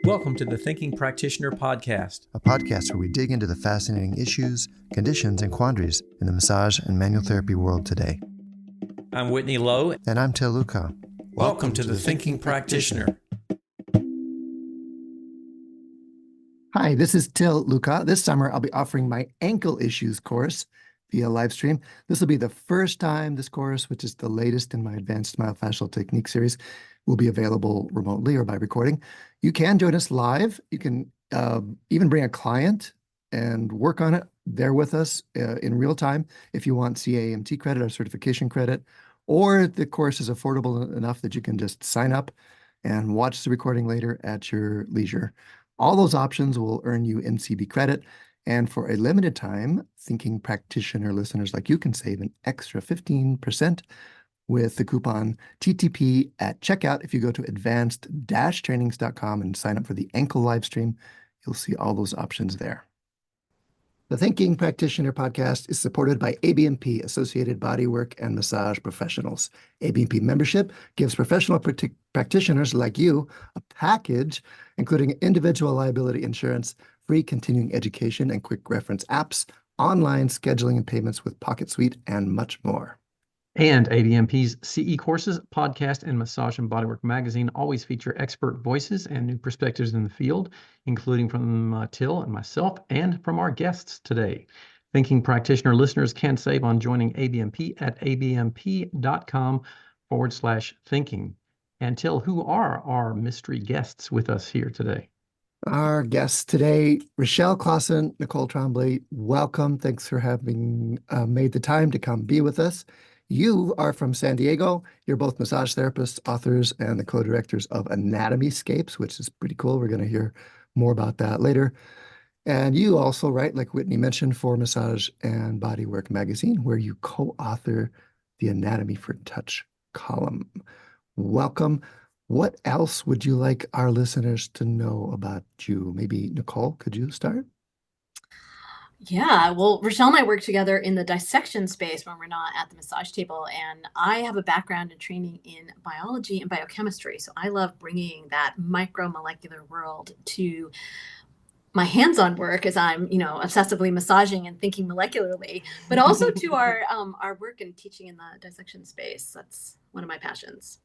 Welcome to the Thinking Practitioner podcast, a podcast where we dig into the fascinating issues, conditions, and quandaries in the massage and manual therapy world today. I'm Whitney Lowe. And I'm Til Luca. Welcome to the Thinking Practitioner. Hi, this is Til Luca. This summer, I'll be offering my ankle issues course via live stream. This will be the first time this course, which is the latest in my advanced myofascial technique series, will be available remotely or by recording. You can join us live. You can even bring a client and work on it there with us in real time if you want CAMT credit or certification credit, or the course is affordable enough that you can just sign up and watch the recording later at your leisure. All those options will earn you NCB credit. And for a limited time, Thinking Practitioner listeners like you can save an extra 15% with the coupon TTP at checkout. If you go to advanced-trainings.com and sign up for the ankle live stream, you'll see all those options there. The Thinking Practitioner podcast is supported by ABMP, Associated Bodywork and Massage Professionals. ABMP membership gives professional practitioners like you a package including individual liability insurance, free continuing education and quick reference apps, online scheduling and payments with Pocket Suite, and much more. And ABMP's CE courses, podcast, and Massage and Bodywork magazine always feature expert voices and new perspectives in the field, including from Til and myself and from our guests today. Thinking Practitioner listeners can save on joining ABMP at abmp.com/thinking. And Til, who are our mystery guests with us here today? Our guests today, Rachelle Clauson, Nicole Trombley, welcome. Thanks for having made the time to come be with us. You are from San Diego. You're both massage therapists, authors, and the co-directors of AnatomySCAPES, which is pretty cool. We're going to hear more about that later. And you also write, like Whitney mentioned, for Massage and Bodywork magazine, where you co-author the Anatomy for Touch column. Welcome. What else would you like our listeners to know about you? Maybe Nicole, could you start? Yeah, well, Rachelle and I work together in the dissection space when we're not at the massage table. And I have a background in training in biology and biochemistry. So I love bringing that micromolecular world to my hands-on work as I'm, obsessively massaging and thinking molecularly, but also to our work and teaching in the dissection space. That's one of my passions.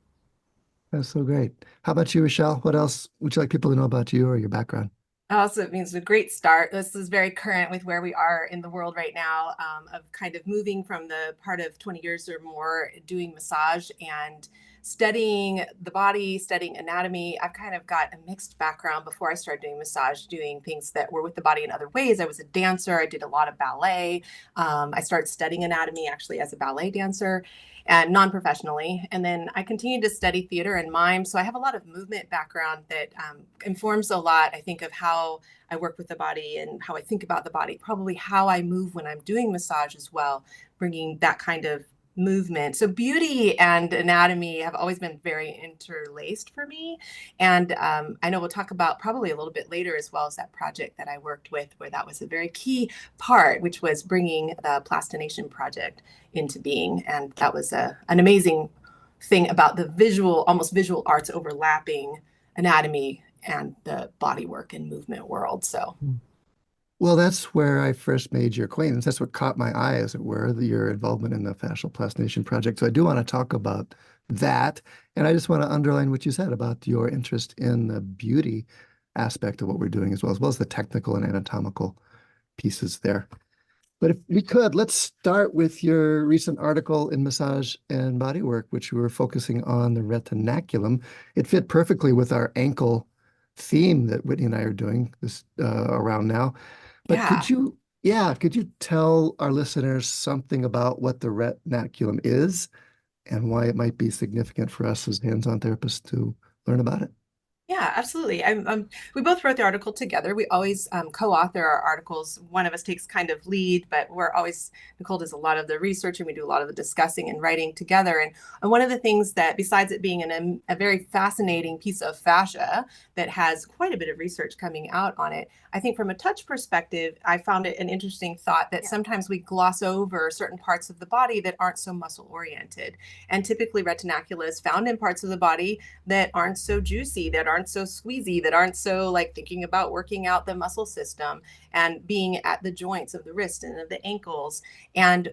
That's so great. How about you, Rachelle? What else would you like people to know about you or your background? Also, it means a great start. This is very current with where we are in the world right now, of kind of moving from the part of 20 years or more doing massage and studying the body, studying anatomy. I've kind of got a mixed background before I started doing massage, doing things that were with the body in other ways. I was a dancer. I did a lot of ballet. I started studying anatomy actually as a ballet dancer and non-professionally. And then I continued to study theater and mime. So I have a lot of movement background that informs a lot, I think, of how I work with the body and how I think about the body, probably how I move when I'm doing massage as well, bringing that kind of movement. So beauty and anatomy have always been very interlaced for me. And I know we'll talk about probably a little bit later as well as that project that I worked with, where that was a very key part, which was bringing the Plastination Project into being. And that was an amazing thing about the almost visual arts overlapping anatomy and the body work and movement world. So. Well, that's where I first made your acquaintance. That's what caught my eye, as it were, your involvement in the Fascial Plastination Project. So I do want to talk about that. And I just want to underline what you said about your interest in the beauty aspect of what we're doing as well as the technical and anatomical pieces there. But if we could, let's start with your recent article in Massage and Bodywork, which we were focusing on the retinaculum. It fit perfectly with our ankle theme that Whitney and I are doing this around now. But could you tell our listeners something about what the retinaculum is and why it might be significant for us as hands-on therapists to learn about it? Yeah, absolutely. We both wrote the article together. We always co-author our articles. One of us takes kind of lead, but Nicole does a lot of the research and we do a lot of the discussing and writing together. And one of the things that, besides it being a very fascinating piece of fascia that has quite a bit of research coming out on it, I think from a touch perspective, I found it an interesting thought that sometimes we gloss over certain parts of the body that aren't so muscle oriented. And typically retinacula is found in parts of the body that aren't so juicy, that aren't so squeezy, that aren't so like thinking about working out the muscle system and being at the joints of the wrist and of the ankles. And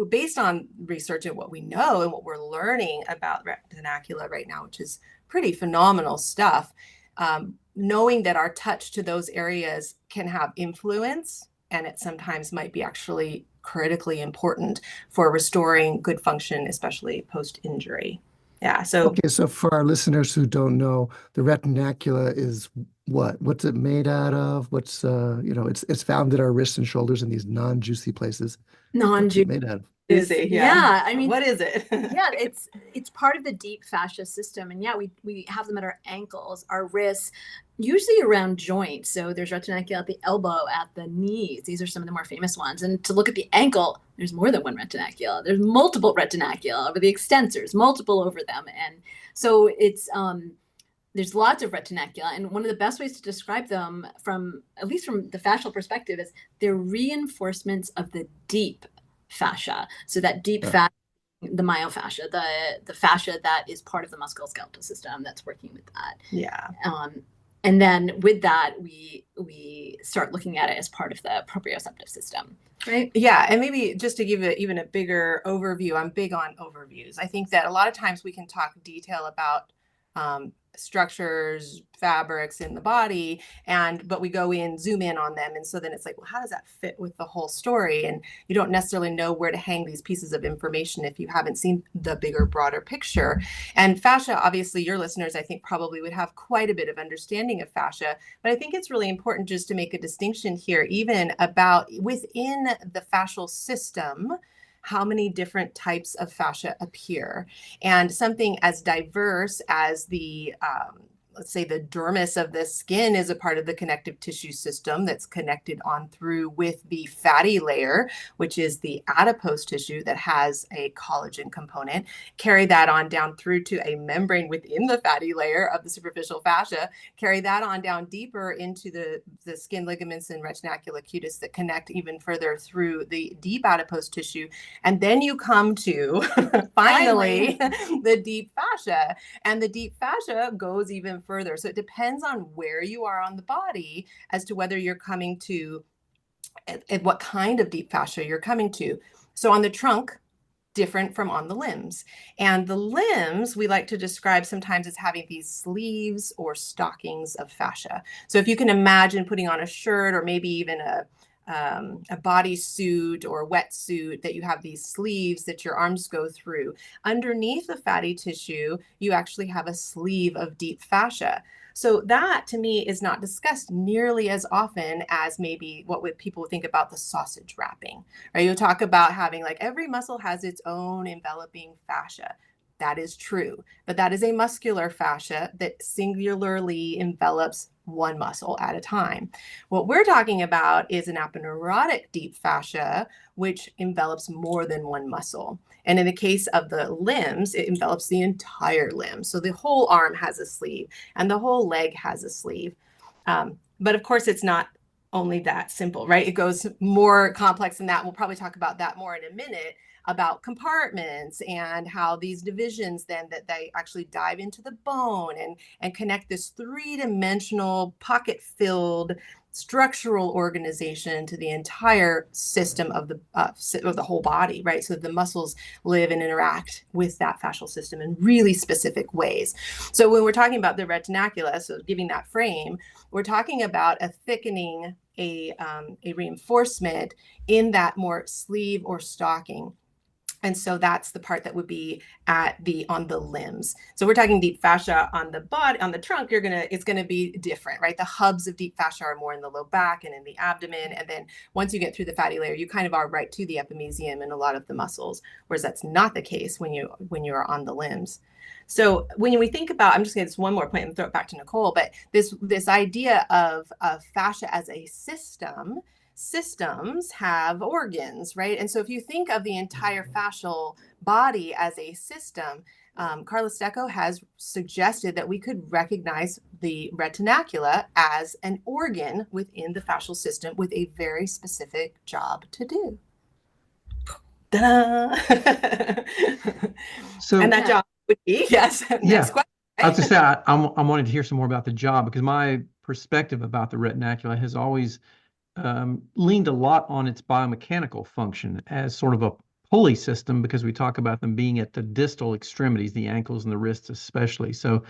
based on research and what we know and what we're learning about retinacula right now, which is pretty phenomenal stuff, knowing that our touch to those areas can have influence, and it sometimes might be actually critically important for restoring good function, especially post-injury. Yeah. So Okay, so for our listeners who don't know, the retinacula is what? What's it made out of? What's it's found at our wrists and shoulders in these non-juicy places. What's it made out of? Yeah, I mean, what is it? yeah, it's part of the deep fascia system, and yeah, we have them at our ankles, our wrists, usually around joints. So there's retinacula at the elbow, at the knees. These are some of the more famous ones. And to look at the ankle, there's more than one retinacula. There's multiple retinacula over the extensors, multiple over them, and so it's there's lots of retinacula, and one of the best ways to describe them, from at least from the fascial perspective, is they're reinforcements of the deep fascia. So that deep fascia, the myofascia, the fascia that is part of the musculoskeletal system that's working with that. Yeah. And then with that, we start looking at it as part of the proprioceptive system, right? Yeah, and maybe just to give it even a bigger overview, I'm big on overviews. I think that a lot of times we can talk detail about structures, fabrics in the body, but we zoom in on them. And so then it's like, well, how does that fit with the whole story? And you don't necessarily know where to hang these pieces of information if you haven't seen the bigger, broader picture. And fascia, obviously your listeners, I think probably would have quite a bit of understanding of fascia, but I think it's really important just to make a distinction here, even about within the fascial system, how many different types of fascia appear. And something as diverse as the, let's say the dermis of the skin is a part of the connective tissue system that's connected on through with the fatty layer, which is the adipose tissue that has a collagen component. Carry that on down through to a membrane within the fatty layer of the superficial fascia. Carry that on down deeper into the skin ligaments and retinacula cutis that connect even further through the deep adipose tissue. And then you come to finally the deep fascia. And the deep fascia goes even further. So it depends on where you are on the body as to whether you're coming to, at what kind of deep fascia you're coming to. So on the trunk, different from on the limbs. And the limbs, we like to describe sometimes as having these sleeves or stockings of fascia. So if you can imagine putting on a shirt or maybe even a bodysuit or wetsuit, that you have these sleeves that your arms go through. Underneath the fatty tissue, you actually have a sleeve of deep fascia. So that to me is not discussed nearly as often as maybe what would people think about the sausage wrapping, right? You'll talk about having like every muscle has its own enveloping fascia. That is true, but that is a muscular fascia that singularly envelops one muscle at a time. What we're talking about is an aponeurotic deep fascia, which envelops more than one muscle. And in the case of the limbs, it envelops the entire limb. So the whole arm has a sleeve and the whole leg has a sleeve. But of course, it's not only that simple, right? It goes more complex than that. We'll probably talk about that more in a minute, about compartments and how these divisions then that they actually dive into the bone and connect this three-dimensional pocket-filled structural organization to the entire system of the whole body, right? So the muscles live and interact with that fascial system in really specific ways. So when we're talking about the retinacula, so giving that frame, we're talking about a thickening, a reinforcement in that more sleeve or stocking. And so that's the part that would be on the limbs. So we're talking deep fascia on the body, on the trunk, it's gonna be different, right? The hubs of deep fascia are more in the low back and in the abdomen. And then once you get through the fatty layer, you kind of are right to the epimysium and a lot of the muscles, whereas that's not the case when you are on the limbs. So when we think about, I'm just going to just one more point and throw it back to Nicole, but this idea of fascia as a system, systems have organs, right? And so if you think of the entire fascial body as a system, Carla Stecco has suggested that we could recognize the retinacula as an organ within the fascial system with a very specific job to do. Ta-da! So, and that job would be, yes, next question. I was to say, I wanted to hear some more about the job, because my perspective about the retinacula has always leaned a lot on its biomechanical function as sort of a pulley system, because we talk about them being at the distal extremities, the ankles and the wrists especially. So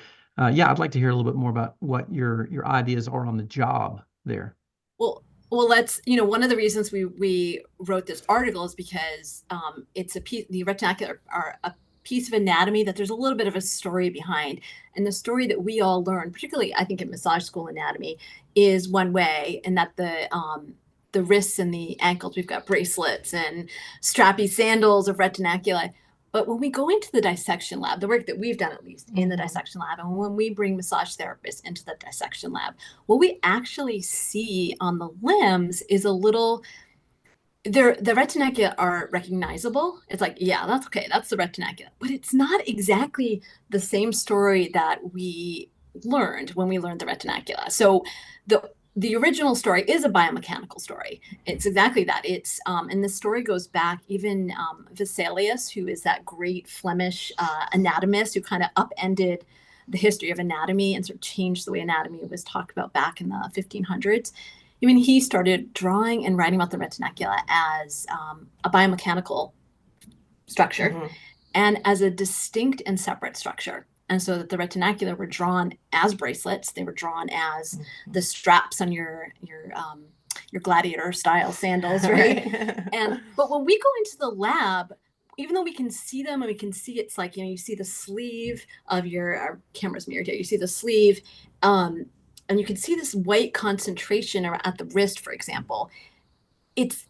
yeah, I'd like to hear a little bit more about what your ideas are on the job there. Well, that's, one of the reasons we wrote this article is because it's the retinacula are a piece of anatomy that there's a little bit of a story behind. And the story that we all learn, particularly I think in massage school anatomy, is one way, and that the wrists and the ankles, we've got bracelets and strappy sandals of retinacula. But when we go into the dissection lab, the work that we've done, at least in the dissection lab, and when we bring massage therapists into the dissection lab, what we actually see on the limbs is the retinacula are recognizable. It's like, yeah, that's okay, that's the retinacula. But it's not exactly the same story that we learned when we learned the retinacula. So the original story is a biomechanical story. It's exactly that. It's and the story goes back even Vesalius, who is that great Flemish anatomist who kind of upended the history of anatomy and sort of changed the way anatomy was talked about back in the 1500s. I mean, he started drawing and writing about the retinacula as a biomechanical structure and as a distinct and separate structure. And so that the retinacula were drawn as bracelets. They were drawn as the straps on your gladiator style sandals, right? But when we go into the lab, even though we can see them and we can see it's like, you see the sleeve of our camera's mirrored here. You see the sleeve, and you can see this white concentration at the wrist, for example. It's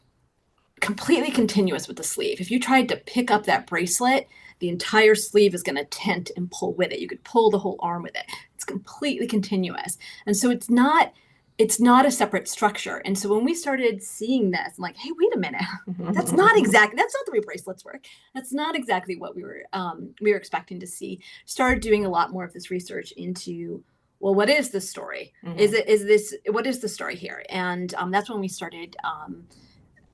completely continuous with the sleeve. If you tried to pick up that bracelet, the entire sleeve is going to tent and pull with it. You could pull the whole arm with it. It's completely continuous. And so it's not a separate structure. And so when we started seeing this, I'm like, hey, wait a minute. That's not the way bracelets work. That's not exactly what we were expecting to see. Started doing a lot more of this research into, well, what is the story? What is the story here? And that's when we started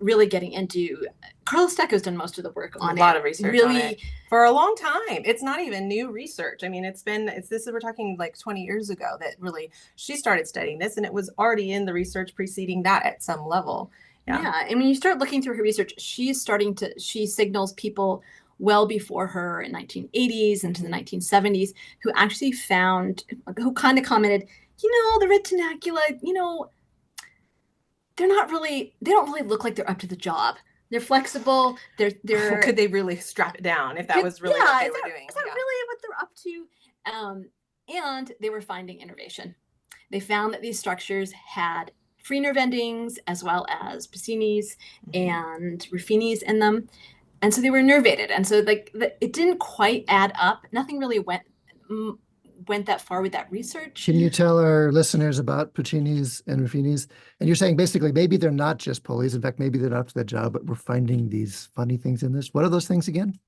really getting into. Carlos Stecco's done most of the work on it. A lot of research on it for a long time. It's not even new research. I mean, we're talking like 20 years ago that really she started studying this, and it was already in the research preceding that at some level. Yeah. I mean, you start looking through her research, she signals people well before her in 1980s into the 1970s who actually who kind of commented, the retinacula, they don't really look like they're up to the job. They're flexible. They're could they really strap it down if that was really what they were doing? Is that really what they're up to? And they were finding innervation. They found that these structures had free nerve endings as well as Pacini's and Ruffini's in them. And so they were nervated. And so it didn't quite add up. Nothing really went that far with that research. Can you tell our listeners about Puccini's and Ruffini's? And you're saying basically maybe they're not just pulleys. In fact, maybe they're not up to the job, but we're finding these funny things in this. What are those things again?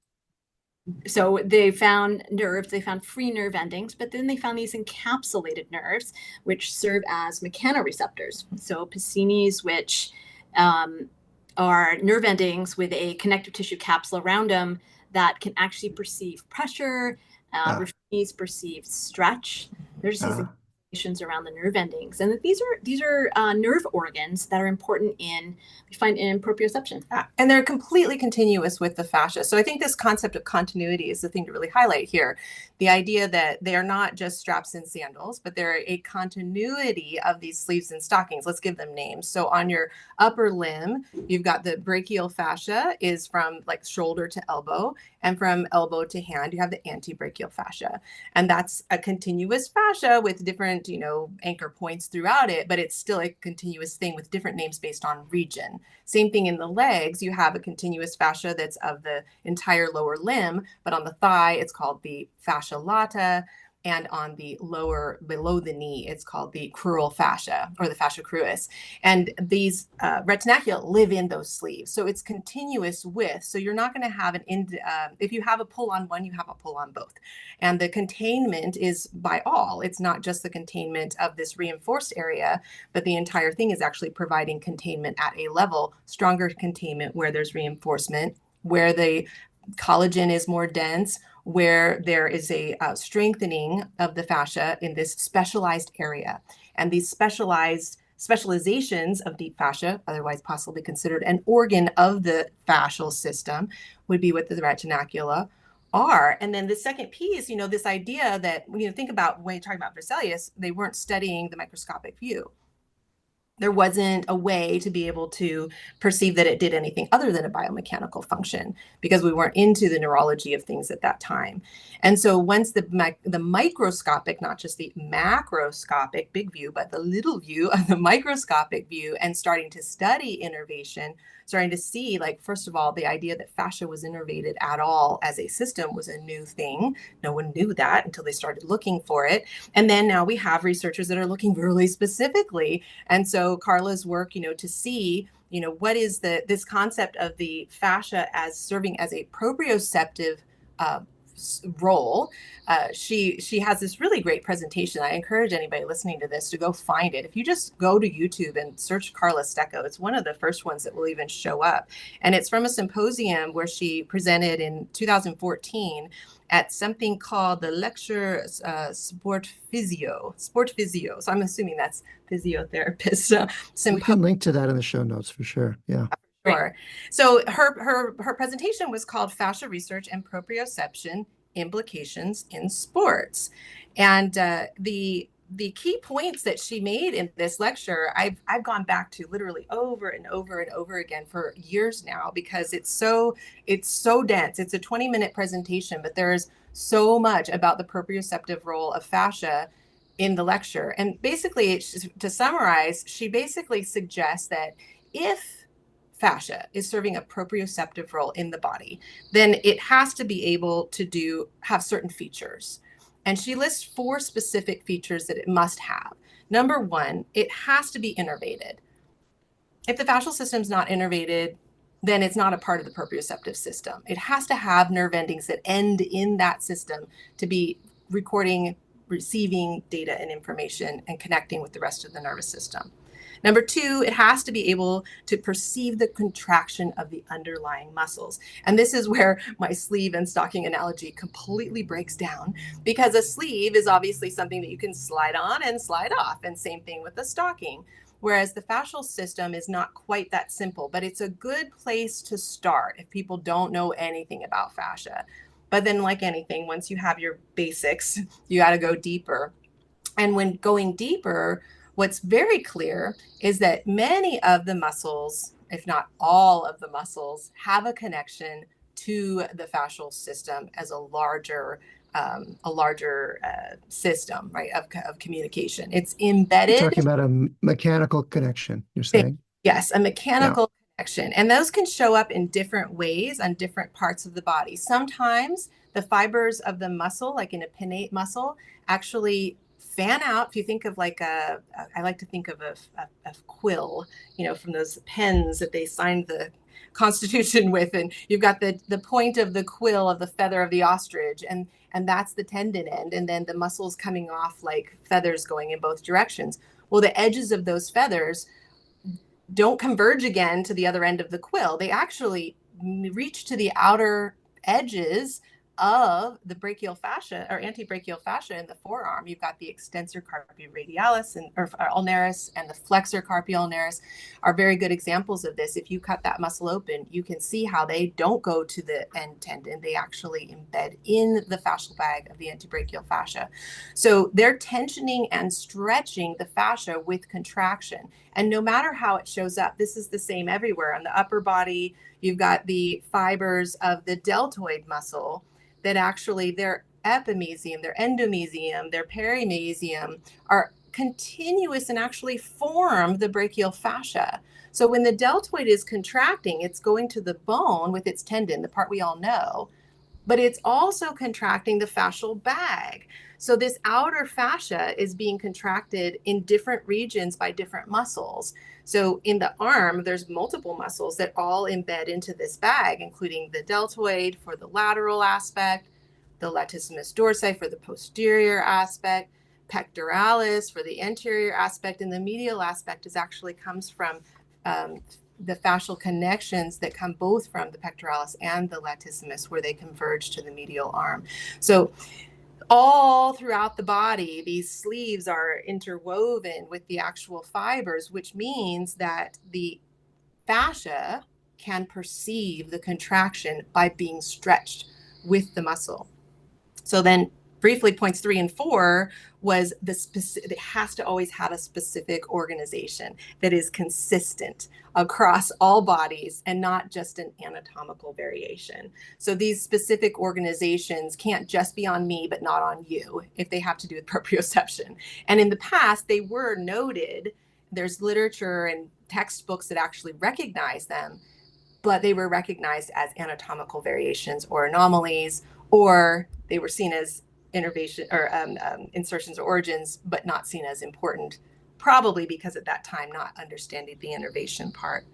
So they found nerves, they found free nerve endings, but then they found these encapsulated nerves, which serve as mechanoreceptors. So Pacini's, which are nerve endings with a connective tissue capsule around them that can actually perceive pressure. Ruffini's perceive stretch. There's these informations around the nerve endings, and these are nerve organs that are important we find in proprioception. And they're completely continuous with the fascia. So I think this concept of continuity is the thing to really highlight here. The idea that they are not just straps and sandals, but they're a continuity of these sleeves and stockings. Let's give them names. So on your upper limb, you've got the brachial fascia is from like shoulder to elbow, and from elbow to hand, you have the antebrachial fascia. And that's a continuous fascia with different, anchor points throughout it, but it's still a continuous thing with different names based on region. Same thing in the legs, you have a continuous fascia that's of the entire lower limb, but on the thigh, it's called the fascia lata. And on the lower, below the knee, it's called the crural fascia or the fascia cruis. And these retinacula live in those sleeves. So it's continuous with, so you're not going to have if you have a pull on one, you have a pull on both. And the containment is by all. It's not just the containment of this reinforced area, but the entire thing is actually providing containment at a level, stronger containment where there's reinforcement, where the collagen is more dense, where there is a strengthening of the fascia in this specialized area. And these specializations of deep fascia, otherwise possibly considered an organ of the fascial system, would be what the retinacula are. And then the second piece, this idea that, think about when you're talking about Vesalius, they weren't studying the microscopic view. There wasn't a way to be able to perceive that it did anything other than a biomechanical function because we weren't into the neurology of things at that time. And so once the microscopic, not just the macroscopic big view, but the little view of the microscopic view, and starting to study innervation, starting to see, like, first of all, the idea that fascia was innervated at all as a system was a new thing. No one knew that until they started looking for it. And then now we have researchers that are looking really specifically. And so Carla's work, to see, what is this concept of the fascia as serving as a proprioceptive role. She has this really great presentation. I encourage anybody listening to this to go find it. If you just go to YouTube and search Carla Stecco, it's one of the first ones that will even show up. And it's from a symposium where she presented in 2014 at something called the lecture Sport Physio. So I'm assuming that's physiotherapist. We can link to that in the show notes for sure. Yeah. Sure. So her presentation was called Fascia Research and Proprioception Implications in Sports. And the key points that she made in this lecture, I've gone back to literally over and over and over again for years now, because it's so dense. It's a 20-minute presentation, but there's so much about the proprioceptive role of fascia in the lecture. And basically, to summarize, she basically suggests that if fascia is serving a proprioceptive role in the body, then it has to be able to have certain features. And she lists 4 specific features that it must have. Number 1, it has to be innervated. If the fascial system is not innervated, then it's not a part of the proprioceptive system. It has to have nerve endings that end in that system to be recording, receiving data and information, and connecting with the rest of the nervous system. Number 2, it has to be able to perceive the contraction of the underlying muscles. And this is where my sleeve and stocking analogy completely breaks down, because a sleeve is obviously something that you can slide on and slide off, and same thing with the stocking. Whereas the fascial system is not quite that simple, but it's a good place to start if people don't know anything about fascia. But then, like anything, once you have your basics, you got to go deeper. And when going deeper, what's very clear is that many of the muscles, if not all of the muscles, have a connection to the fascial system as a larger system, right, of communication. It's embedded. You're talking about a mechanical connection, you're saying? Yes, a mechanical connection. And those can show up in different ways on different parts of the body. Sometimes the fibers of the muscle, like in a pinnate muscle, actually fan out. If you think of like I like to think of a quill, from those pens that they signed the Constitution with, and you've got the point of the quill of the feather of the ostrich, and that's the tendon end, and then the muscles coming off like feathers going in both directions. Well, the edges of those feathers don't converge again to the other end of the quill. They actually reach to the outer edges of the brachial fascia or antebrachial fascia in the forearm. You've got the extensor carpi radialis or ulnaris, and the flexor carpi ulnaris are very good examples of this. If you cut that muscle open, you can see how they don't go to the end tendon. They actually embed in the fascial bag of the antebrachial fascia. So they're tensioning and stretching the fascia with contraction. And no matter how it shows up, this is the same everywhere. On the upper body, you've got the fibers of the deltoid muscle that actually their epimysium, their endomysium, their perimysium are continuous and actually form the brachial fascia. So when the deltoid is contracting, it's going to the bone with its tendon, the part we all know, but it's also contracting the fascial bag. So this outer fascia is being contracted in different regions by different muscles. So in the arm, there's multiple muscles that all embed into this bag, including the deltoid for the lateral aspect, the latissimus dorsi for the posterior aspect, pectoralis for the anterior aspect, and the medial aspect actually comes from the fascial connections that come both from the pectoralis and the latissimus, where they converge to the medial arm. So all throughout the body, these sleeves are interwoven with the actual fibers, which means that the fascia can perceive the contraction by being stretched with the muscle. So then briefly, points 3 and 4 was the specific, it has to always have a specific organization that is consistent across all bodies and not just an anatomical variation. So these specific organizations can't just be on me, but not on you, if they have to do with proprioception. And in the past, they were noted. There's literature and textbooks that actually recognize them, but they were recognized as anatomical variations or anomalies, or they were seen as innervation or insertions or origins, but not seen as important, probably because at that time not understanding the innervation part.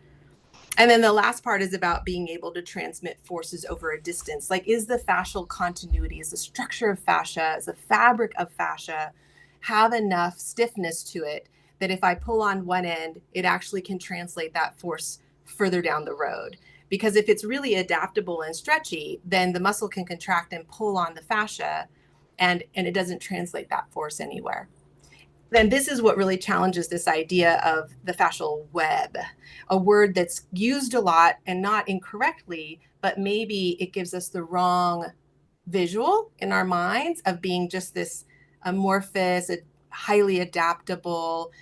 And then the last part is about being able to transmit forces over a distance. Like, is the fascial continuity, is the structure of fascia, is the fabric of fascia have enough stiffness to it that if I pull on one end, it actually can translate that force further down the road? Because if it's really adaptable and stretchy, then the muscle can contract and pull on the fascia, and it doesn't translate that force anywhere. Then this is what really challenges this idea of the fascial web, a word that's used a lot and not incorrectly, but maybe it gives us the wrong visual in our minds of being just this amorphous, highly adaptable,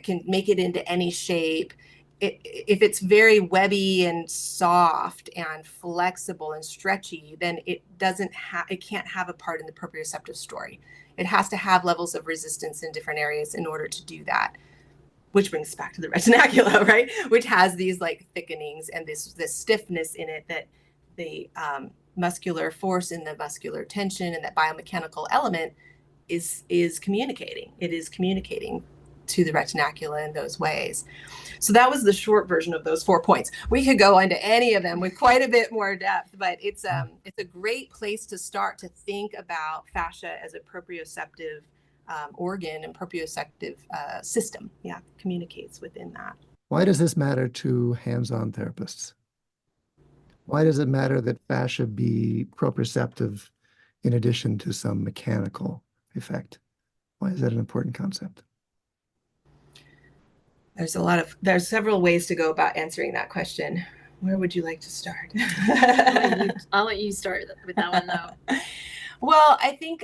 can make it into any shape. If it's very webby and soft and flexible and stretchy, then it can't have a part in the proprioceptive story. It has to have levels of resistance in different areas in order to do that, which brings us back to the retinacula, right? Which has these like thickenings and this stiffness in it, that the muscular force and the muscular tension and that biomechanical element is communicating. It is communicating to the retinacula in those ways. So that was the short version of those 4 points. We could go into any of them with quite a bit more depth, but it's a great place to start to think about fascia as a proprioceptive organ and proprioceptive system. Yeah, communicates within that. Why does this matter to hands-on therapists? Why does it matter that fascia be proprioceptive in addition to some mechanical effect? Why is that an important concept? There's several ways to go about answering that question. Where would you like to start? I'll let you start with that one though. Well, I think,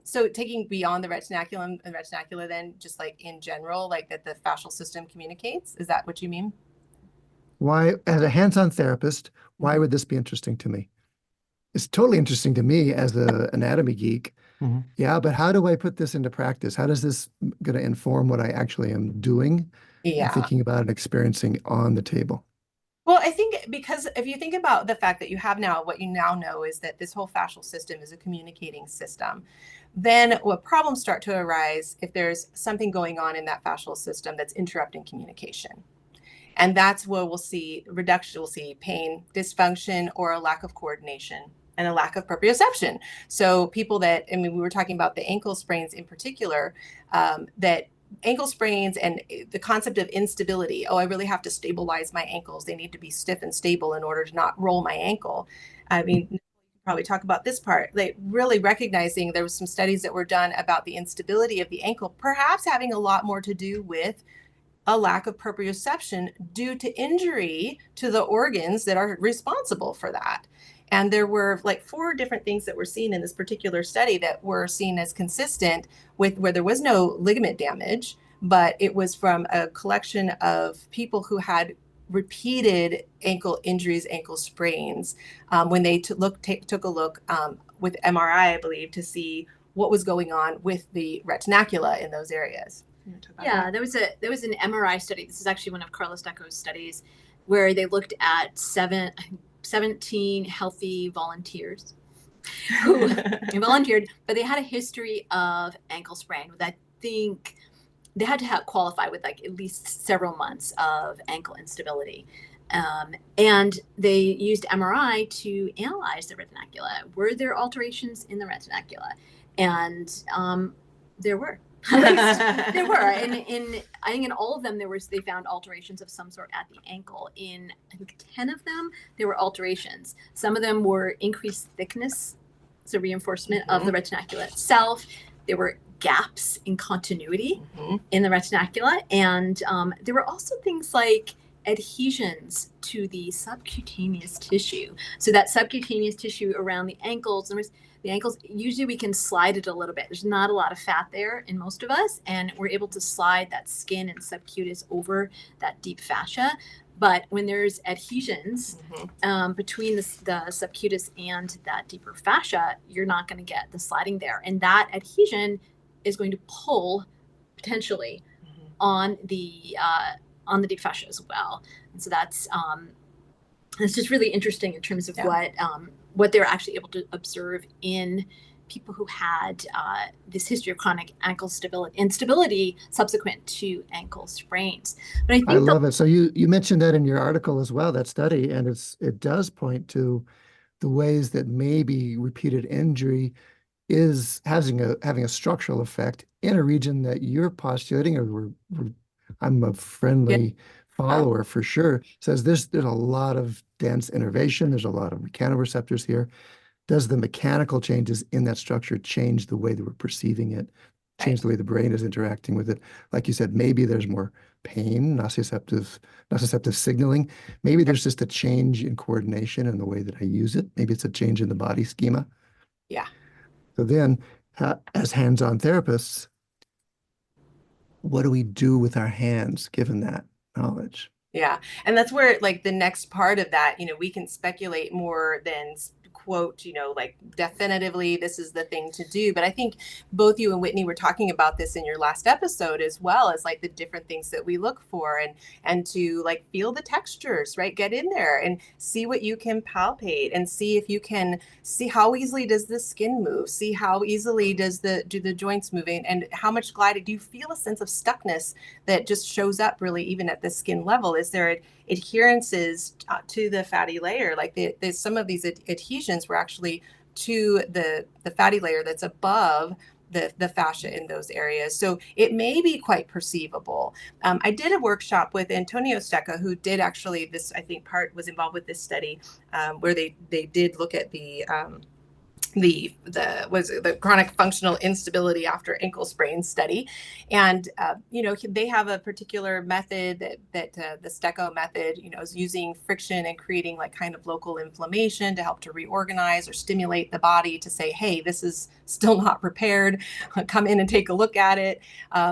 so taking beyond the retinaculum and retinacula, then just like in general, like that the fascial system communicates, is that what you mean? Why, as a hands-on therapist, why would this be interesting to me? It's totally interesting to me as an anatomy geek. Mm-hmm. Yeah, but how do I put this into practice? How does this going to inform what I actually am doing? Yeah. And thinking about and experiencing on the table? Well, I think because if you think about the fact that you have now, what you now know is that this whole fascial system is a communicating system, then what problems start to arise if there's something going on in that fascial system that's interrupting communication. And that's where we'll see reduction, we'll see pain, dysfunction, or a lack of coordination and a lack of proprioception. So people that, I mean, we were talking about the ankle sprains in particular, that ankle sprains and the concept of instability. Oh, I really have to stabilize my ankles. They need to be stiff and stable in order to not roll my ankle. I mean, you probably talk about this part, like really recognizing there was some studies that were done about the instability of the ankle, perhaps having a lot more to do with a lack of proprioception due to injury to the organs that are responsible for that. And there were like 4 different things that were seen in this particular study that were seen as consistent with where there was no ligament damage, but it was from a collection of people who had repeated ankle injuries, ankle sprains, when they took a look with MRI, I believe, to see what was going on with the retinacula in those areas. Yeah, there was an MRI study. This is actually one of Carlos Decco's studies where they looked at 17 healthy volunteers who volunteered, but they had a history of ankle sprain. I think they had to qualify with like at least several months of ankle instability. And they used MRI to analyze the retinacula. Were there alterations in the retinacula? And there were. There were, and I think in all of them they found alterations of some sort at the ankle. In I think 10 of them, there were alterations. Some of them were increased thickness, so reinforcement of the retinacula itself. There were gaps in continuity in the retinacula, and there were also things like adhesions to the subcutaneous tissue. So that subcutaneous tissue around the ankles, usually we can slide it a little bit. There's not a lot of fat there in most of us, and we're able to slide that skin and subcutis over that deep fascia. But when there's adhesions between the subcutis and that deeper fascia, you're not going to get the sliding there. And that adhesion is going to pull potentially on the deep fascia as well. And so that's it's just really interesting in terms of what they were actually able to observe in people who had this history of chronic ankle instability subsequent to ankle sprains. But I love it. So you mentioned that in your article as well, that study, and it does point to the ways that maybe repeated injury is having a structural effect in a region that you're postulating, or I'm a friendly follower for sure, says there's a lot of dense innervation, there's a lot of mechanoreceptors here. Does the mechanical changes in that structure change the way that we're perceiving it, change the way the brain is interacting with it? Like you said, maybe there's more pain, nociceptive signaling. Maybe there's just a change in coordination in the way that I use it. Maybe it's a change in the body schema. Yeah. So then, as hands-on therapists, what do we do with our hands given that knowledge? Yeah. And that's where like the next part of that, we can speculate more than quote, like definitively this is the thing to do. But I think both you and Whitney were talking about this in your last episode, as well as like the different things that we look for, and to like feel the textures, right? Get in there and see what you can palpate, and see if you can see how easily does the skin move, see how easily do the joints moving, and how much gliding. Do you feel a sense of stuckness that just shows up really even at the skin level? Is there adherences to the fatty layer? Like there's some of these adhesions were actually to the fatty layer that's above the fascia in those areas. So it may be quite perceivable. I did a workshop with Antonio Stecca, who did actually this, I think was involved with this study, where they did look at the chronic functional instability after ankle sprain study. And, they have a particular method that the Stecco method, is using friction and creating like kind of local inflammation to help to reorganize or stimulate the body to say, hey, this is still not prepared. Come in and take a look at it.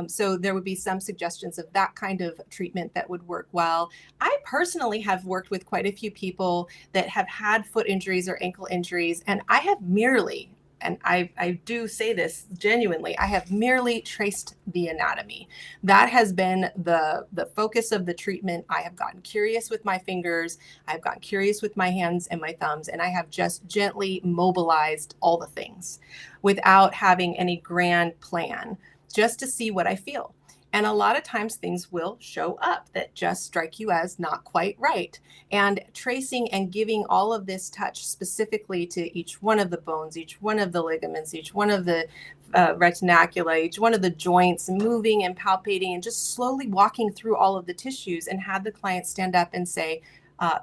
So there would be some suggestions of that kind of treatment that would work well. I personally have worked with quite a few people that have had foot injuries or ankle injuries, and I have merely, and I do say this genuinely, I have merely traced the anatomy. That has been the focus of the treatment. I have gotten curious with my fingers, I've gotten curious with my hands and my thumbs, and I have just gently mobilized all the things without having any grand plan, just to see what I feel. And a lot of times things will show up that just strike you as not quite right. And tracing and giving all of this touch specifically to each one of the bones, each one of the ligaments, each one of the retinacula, each one of the joints, moving and palpating and just slowly walking through all of the tissues, and had the client stand up and say,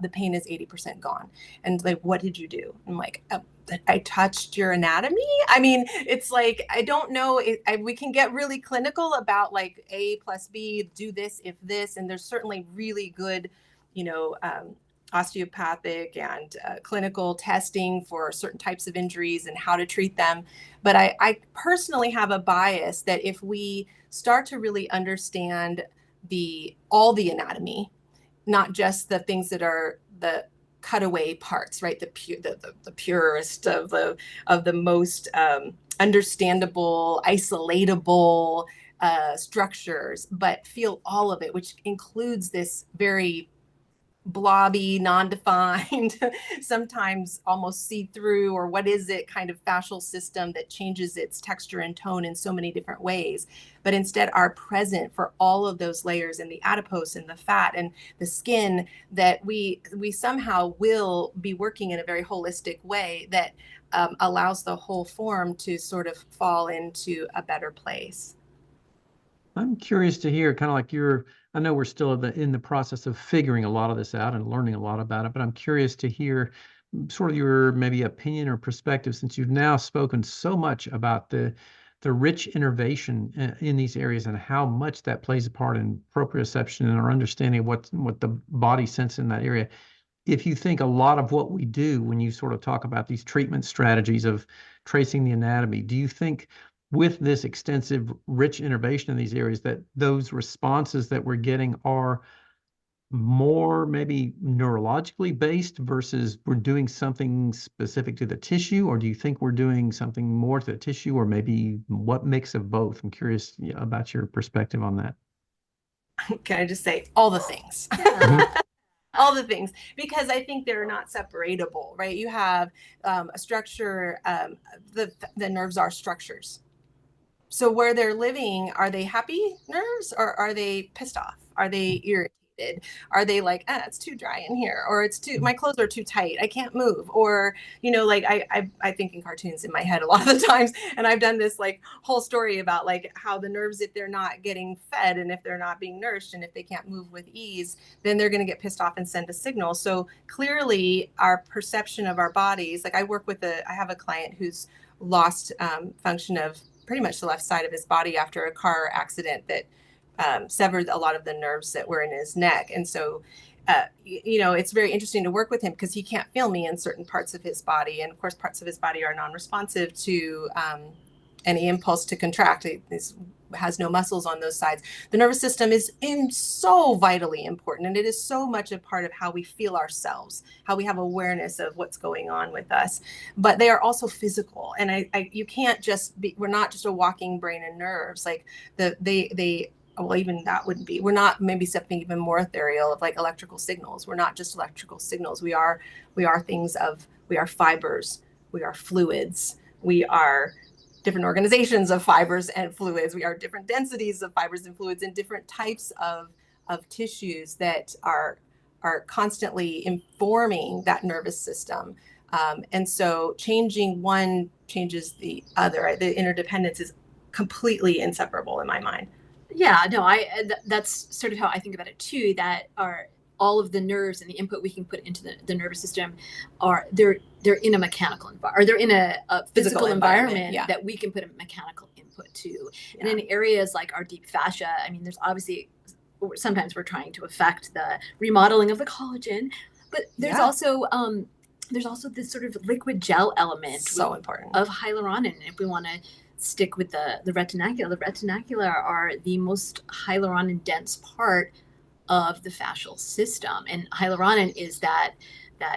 the pain is 80% gone. And like, what did you do? I'm like, I touched your anatomy. I mean, it's like, I don't know. We can get really clinical about like A plus B, do this if this, and there's certainly really good, osteopathic and clinical testing for certain types of injuries and how to treat them. But I personally have a bias that if we start to really understand all the anatomy, not just the things that are the cutaway parts, right? The purest of the most understandable, isolatable structures, but feel all of it, which includes this very blobby, non-defined, sometimes almost see-through, or what is it kind of fascial system that changes its texture and tone in so many different ways, but instead are present for all of those layers in the adipose and the fat and the skin, that we somehow will be working in a very holistic way that allows the whole form to sort of fall into a better place. I'm curious to hear, kind of like I know we're still in the process of figuring a lot of this out and learning a lot about it, but I'm curious to hear sort of your maybe opinion or perspective, since you've now spoken so much about the rich innervation in these areas and how much that plays a part in proprioception and our understanding of what the body senses in that area. If you think a lot of what we do when you sort of talk about these treatment strategies of tracing the anatomy, do you think with this extensive, rich innervation in these areas that those responses that we're getting are more maybe neurologically based versus we're doing something specific to the tissue? Or do you think we're doing something more to the tissue, or maybe what mix of both? I'm curious about your perspective on that. Can I just say all the things? Mhm. All the things, because I think they're not separatable, right? You have a structure, the nerves are structures. So where they're living, are they happy nerves, or are they pissed off? Are they irritated? Are they like, it's too dry in here, or my clothes are too tight, I can't move? Or, like I think in cartoons in my head a lot of the times, and I've done this like whole story about like how the nerves, if they're not getting fed and if they're not being nourished and if they can't move with ease, then they're going to get pissed off and send a signal. So clearly our perception of our bodies, like I have a client who's lost function of pretty much the left side of his body after a car accident that severed a lot of the nerves that were in his neck. And so, it's very interesting to work with him because he can't feel me in certain parts of his body. And of course, parts of his body are non-responsive to any impulse to contract. It has no muscles on those sides. The nervous system is so vitally important, and it is so much a part of how we feel ourselves, how we have awareness of what's going on with us. But they are also physical, and you can't just be. We're not just a walking brain and nerves. Like well, even that wouldn't be. We're not, maybe something even more ethereal of like electrical signals. We're not just electrical signals. We are fibers. We are fluids. We are different organizations of fibers and fluids. We are different densities of fibers and fluids and different types of tissues that are constantly informing that nervous system. And so changing one changes the other. The interdependence is completely inseparable in my mind. Yeah, no, that's sort of how I think about it too, that are all of the nerves and the input we can put into the nervous system they're in a mechanical environment, or they're in a physical environment yeah, that we can put a mechanical input to. Yeah. And in areas like our deep fascia, I mean, there's obviously, sometimes we're trying to affect the remodeling of the collagen, but there's also this sort of liquid gel element, so important, of hyaluronan. If we want to stick with the retinacula are the most hyaluronan dense part of the fascial system. And hyaluronan is that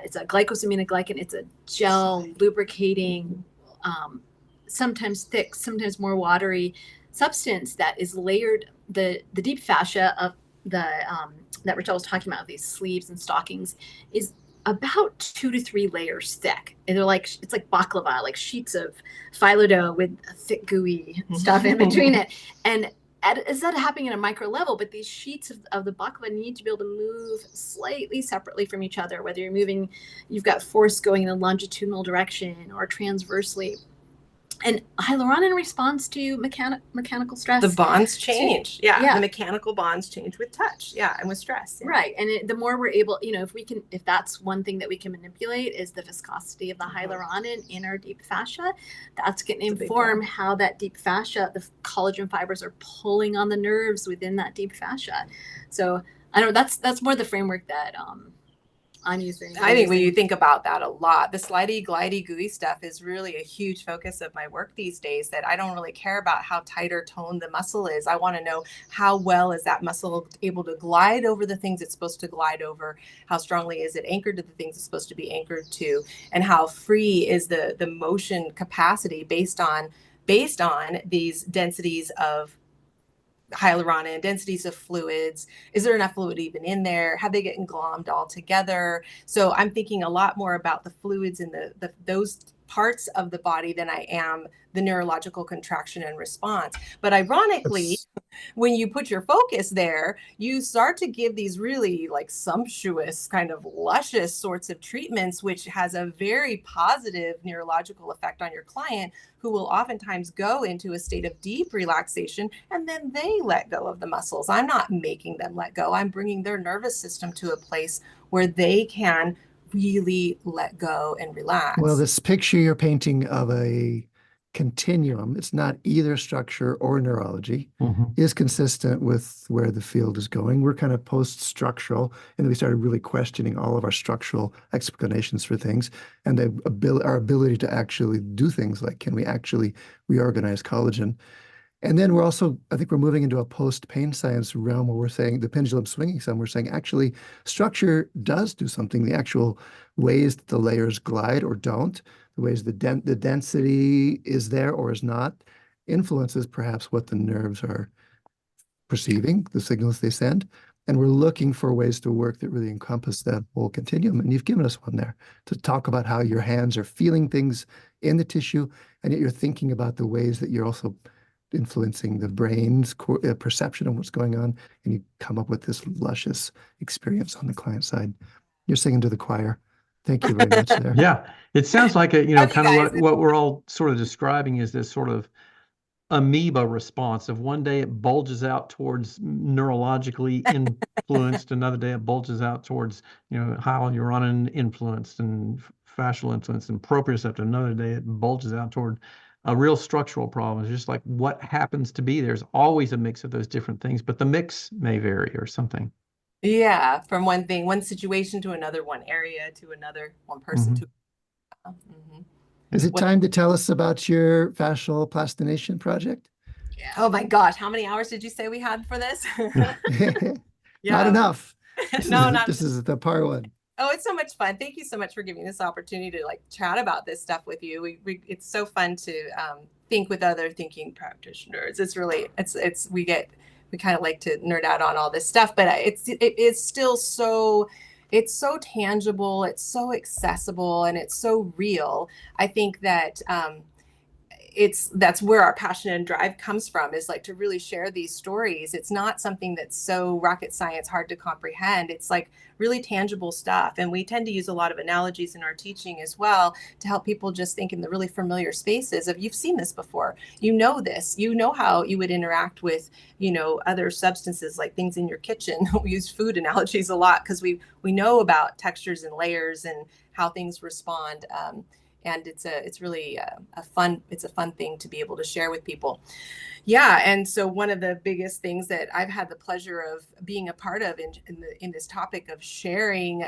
it's a glycosaminoglycan. It's a gel lubricating, sometimes thick, sometimes more watery substance that is layered. The deep fascia of that Rachelle was talking about, these sleeves and stockings, is about 2 to 3 layers thick. And it's like baklava, like sheets of phyllo dough with thick gooey stuff in between it. And is that happening at a micro level? But these sheets of the baklava need to be able to move slightly separately from each other, whether you've got force going in a longitudinal direction or transversely. And hyaluronan responds to mechanical stress. The bonds change. Yeah. The mechanical bonds change with touch. Yeah. And with stress. Yeah. Right. And the more we're able, if that's one thing that we can manipulate is the viscosity of the hyaluronan in our deep fascia, that's going to inform how that deep fascia, the collagen fibers, are pulling on the nerves within that deep fascia. So I don't know, that's more the framework that I'm using. I think when you think about that a lot, the slidey, glidey, gooey stuff is really a huge focus of my work these days, that I don't really care about how tight or toned the muscle is. I want to know how well is that muscle able to glide over the things it's supposed to glide over? How strongly is it anchored to the things it's supposed to be anchored to? And how free is the motion capacity based on these densities of hyaluronan, densities of fluids? Is there enough fluid even in there? Have they gotten glommed all together? So I'm thinking a lot more about the fluids in those parts of the body than I am the neurological contraction and response. But ironically, when you put your focus there, you start to give these really like sumptuous, kind of luscious sorts of treatments, which has a very positive neurological effect on your client, who will oftentimes go into a state of deep relaxation, and then they let go of the muscles. I'm not making them let go. I'm bringing their nervous system to a place where they can really let go and relax. Well, this picture you're painting of a continuum, it's not either structure or neurology, is consistent with where the field is going. We're kind of post-structural, and we started really questioning all of our structural explanations for things, and our ability to actually do things like, can we actually reorganize collagen? And then we're also, I think we're moving into a post-pain science realm where we're saying the pendulum's swinging some. We're saying actually structure does do something. The actual ways that the layers glide or don't, the ways the density is there or is not, influences perhaps what the nerves are perceiving, the signals they send. And we're looking for ways to work that really encompass that whole continuum. And you've given us one there to talk about how your hands are feeling things in the tissue, and yet you're thinking about the ways that you're also influencing the brain's perception of what's going on, and you come up with this luscious experience on the client side. You're singing to the choir. Thank you very much there. Yeah, it sounds like a, Love kind you of guys. what we're all sort of describing is this sort of amoeba response of one day it bulges out towards neurologically influenced, another day it bulges out towards, hyaluronan influenced and fascial influenced and proprioception. Another day it bulges out toward a real structural problem. It's just like what happens to be. There's always a mix of those different things, but the mix may vary or something. Yeah, from one thing, one situation to another, one area to another, one person to another. Is it time to tell us about your fascial plastination project? Yeah. Oh my gosh, how many hours did you say we had for this? Not enough. This is the part one. Oh, it's so much fun. Thank you so much for giving this opportunity to like chat about this stuff with you. It's so fun to think with other thinking practitioners. It's really, we kind of like to nerd out on all this stuff, but it's still so, it's so tangible, it's so accessible, and it's so real. I think that that's where our passion and drive comes from, is like to really share these stories. It's not something that's so rocket science hard to comprehend. It's like really tangible stuff. And we tend to use a lot of analogies in our teaching as well to help people just think in the really familiar spaces of, you've seen this before, this, how you would interact with, other substances, like things in your kitchen. We use food analogies a lot because we know about textures and layers and how things respond. And it's really a fun thing to be able to share with people. Yeah, and so one of the biggest things that I've had the pleasure of being a part of in this topic of sharing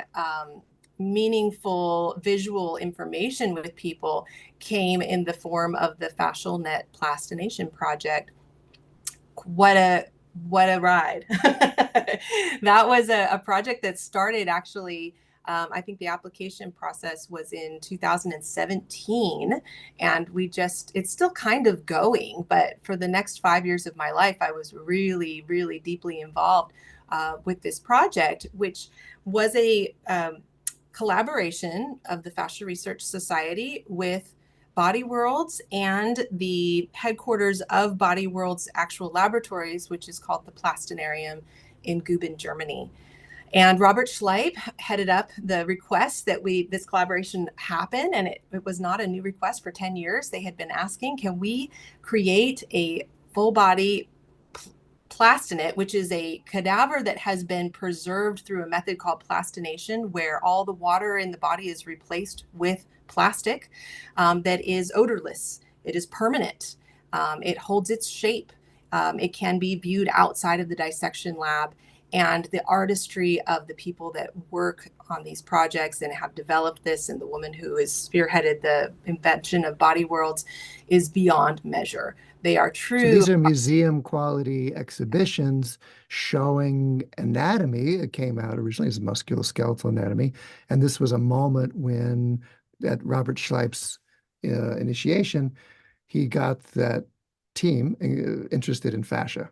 meaningful visual information with people came in the form of the Fascial Net Plastination Project. What a ride. That was a project that started actually, I think the application process was in 2017, and it's still kind of going, but for the next 5 years of my life, I was really, really deeply involved with this project, which was a collaboration of the Fascia Research Society with Body Worlds and the headquarters of Body Worlds' actual laboratories, which is called the Plastinarium in Guben, Germany. And Robert Schleip headed up the request that this collaboration happen. And it was not a new request. For 10 years, they had been asking, can we create a full body plastinate, which is a cadaver that has been preserved through a method called plastination, where all the water in the body is replaced with plastic that is odorless. It is permanent. It holds its shape. It can be viewed outside of the dissection lab. And the artistry of the people that work on these projects and have developed this, and the woman who has spearheaded the invention of Body Worlds, is beyond measure. They are true. So these are museum quality exhibitions showing anatomy. It came out originally as musculoskeletal anatomy. And this was a moment when, at Robert Schleip's initiation, he got that team interested in fascia.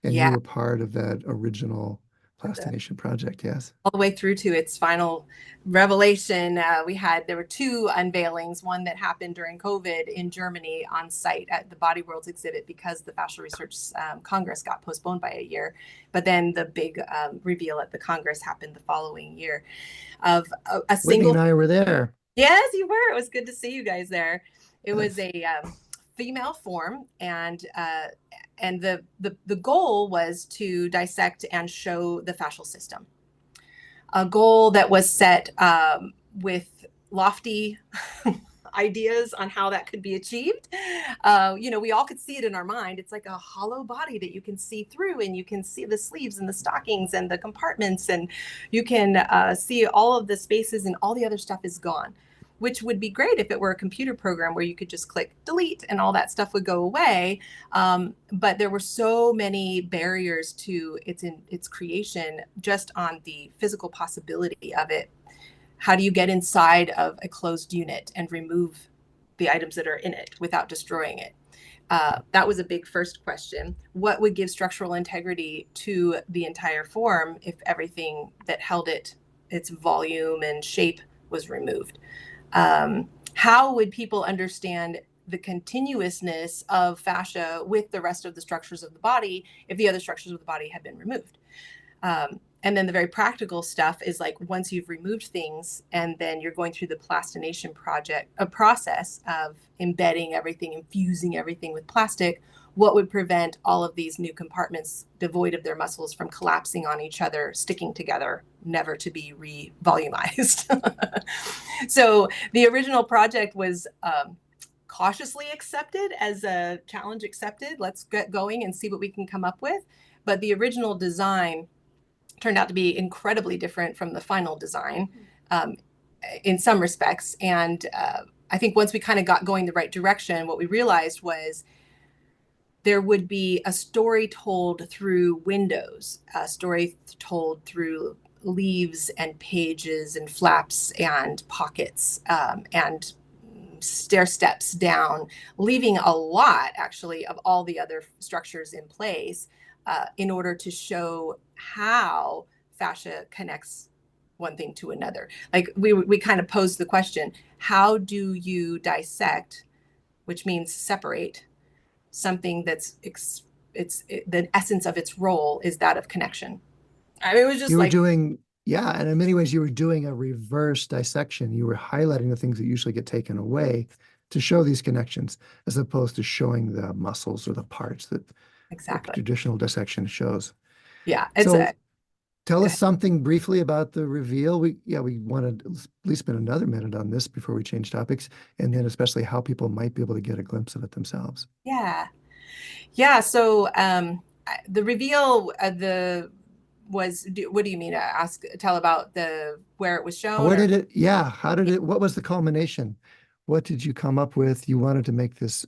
And you were part of that original Plastination Project, yes. All the way through to its final revelation. There were 2 unveilings, one that happened during COVID in Germany on site at the Body Worlds exhibit because the Fascial Research Congress got postponed by a year. But then the big reveal at the Congress happened the following year of a single. Whitney and I were there. Yes, you were. It was good to see you guys there. It was a female form, and the goal was to dissect and show the fascial system. A goal that was set with lofty ideas on how that could be achieved. We all could see it in our mind. It's like a hollow body that you can see through, and you can see the sleeves and the stockings and the compartments, and you can see all of the spaces, and all the other stuff is gone, which would be great if it were a computer program where you could just click delete and all that stuff would go away. But there were so many barriers to its creation just on the physical possibility of it. How do you get inside of a closed unit and remove the items that are in it without destroying it? That was a big first question. What would give structural integrity to the entire form if everything that held it, its volume and shape, was removed? How would people understand the continuousness of fascia with the rest of the structures of the body if the other structures of the body had been removed? And then the very practical stuff is like, once you've removed things and then you're going through the plastination project, a process of embedding everything, infusing everything with plastic, what would prevent all of these new compartments devoid of their muscles from collapsing on each other, sticking together, never to be re-volumized? So the original project was cautiously accepted as a challenge accepted. Let's get going and see what we can come up with. But the original design turned out to be incredibly different from the final design in some respects. And I think once we kind of got going the right direction, what we realized was there would be a story told through windows, a story told through leaves and pages and flaps and pockets and stair steps down, leaving a lot actually of all the other structures in place in order to show how fascia connects one thing to another. Like we kind of posed the question, how do you dissect, which means separate, something that's the essence of its role is that of connection? I mean, it was just and in many ways you were doing a reverse dissection. You were highlighting the things that usually get taken away to show these connections, as opposed to showing the muscles or the parts that exactly traditional dissection shows. Yeah. Tell us something briefly about the reveal. We want to at least spend another minute on this before we change topics, and then especially how people might be able to get a glimpse of it themselves. Yeah. So the reveal was, what do you mean? Tell about where it was shown? What was the culmination? What did you come up with? You wanted to make this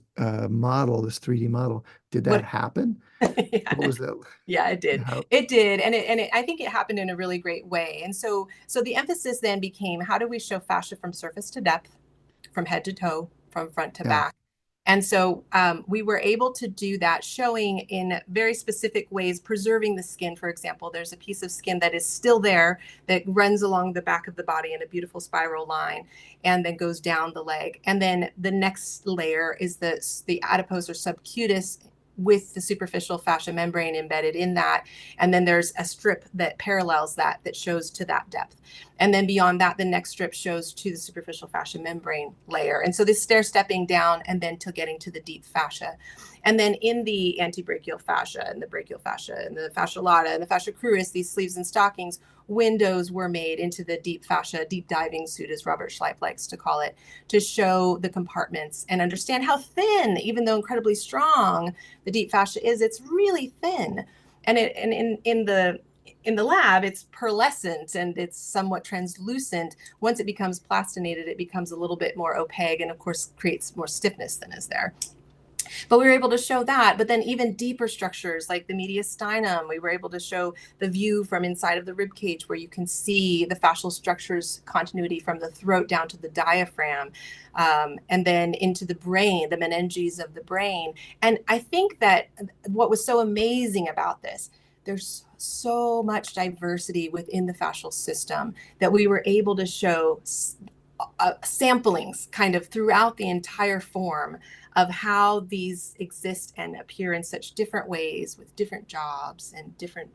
model, this 3D model. Did that happen? Yeah. What was that? Yeah, it did. It did. And I think it happened in a really great way. And so the emphasis then became, how do we show fascia from surface to depth, from head to toe, from front to back? And so we were able to do that, showing in very specific ways, preserving the skin. For example, there's a piece of skin that is still there that runs along the back of the body in a beautiful spiral line and then goes down the leg. And then the next layer is the adipose or subcutis with the superficial fascia membrane embedded in that. And then there's a strip that parallels that shows to that depth. And then beyond that, the next strip shows to the superficial fascia membrane layer. And so this stair stepping down and then till getting to the deep fascia. And then in the antebrachial fascia and the brachial fascia and the fascia lata and the fascia cruris, these sleeves and stockings, windows were made into the deep fascia, deep diving suit, as Robert Schleip likes to call it, to show the compartments and understand how thin, even though incredibly strong, the deep fascia is. It's really thin. And in the lab, it's pearlescent and it's somewhat translucent. Once it becomes plastinated, it becomes a little bit more opaque and of course creates more stiffness than is there. But we were able to show that. But then even deeper structures like the mediastinum, we were able to show the view from inside of the rib cage where you can see the fascial structures continuity from the throat down to the diaphragm, and then into the brain, the meninges of the brain. And I think that what was so amazing about this, there's so much diversity within the fascial system that we were able to show samplings kind of throughout the entire form of how these exist and appear in such different ways with different jobs and different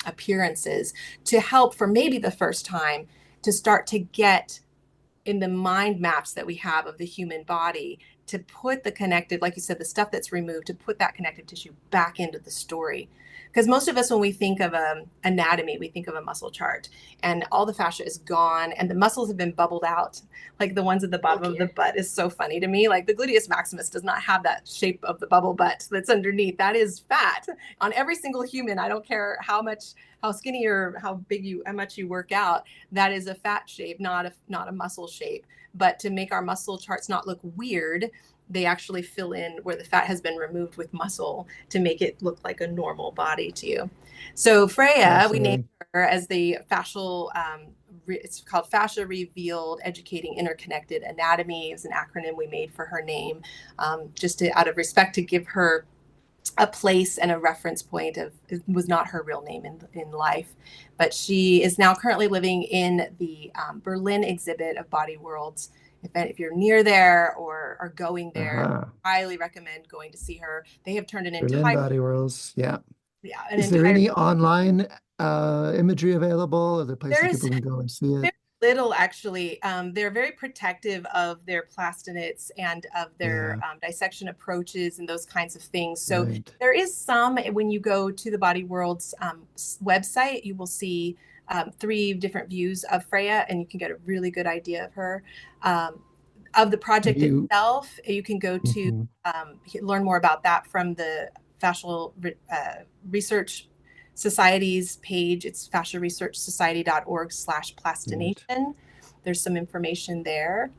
appearances, to help for maybe the first time to start to get in the mind maps that we have of the human body, to put the connective, like you said, the stuff that's removed, to put that connective tissue back into the story. Because most of us, when we think of anatomy, we think of a muscle chart, and all the fascia is gone and the muscles have been bubbled out. Like the ones at the bottom of the butt is so funny to me. Like the gluteus maximus does not have that shape of the bubble butt that's underneath. That is fat on every single human. I don't care how skinny or how much you work out. That is a fat shape, not a muscle shape. But to make our muscle charts not look weird, they actually fill in where the fat has been removed with muscle to make it look like a normal body to you. So Freya, we named her as the fascial, it's called Fascia Revealed Educating Interconnected Anatomy. It was an acronym we made for her name, just out of respect to give her a place and a reference point of, it was not her real name in life, but she is now currently living in the Berlin exhibit of Body Worlds. If you're near there or are going there, highly recommend going to see her. They have turned an Berlin entire Body Worlds, yeah. Yeah. Is there any online imagery available? Are there places people can go and see it? Little, actually. They're very protective of their plastinates and of their dissection approaches and those kinds of things. So there is some, when you go to the Body Worlds website, you will see 3 different views of Freya, and you can get a really good idea of her. Of the project itself, you can go to learn more about that from the Fascial Research Society's page. It's fasciaresearchsociety.org/plastination. There's some information there.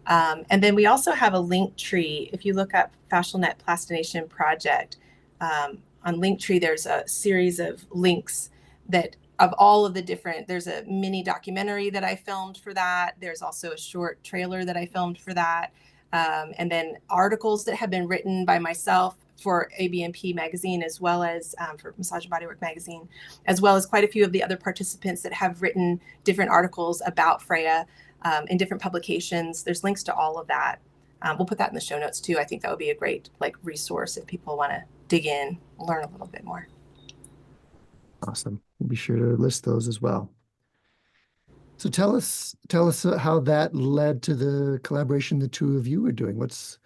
And then we also have a link tree. If you look up FascialNet Plastination Project, on Linktree, there's a series of links that of all of the different, there's a mini documentary that I filmed for that. There's also a short trailer that I filmed for that. And then articles that have been written by myself for ABMP magazine, as well as for Massage and Bodywork magazine, as well as quite a few of the other participants that have written different articles about Freya in different publications. There's links to all of that. We'll put that in the show notes too. I think that would be a great resource if people want to dig in, learn a little bit more. Awesome. We'll be sure to list those as well. So tell us how that led to the collaboration the two of you are doing. What is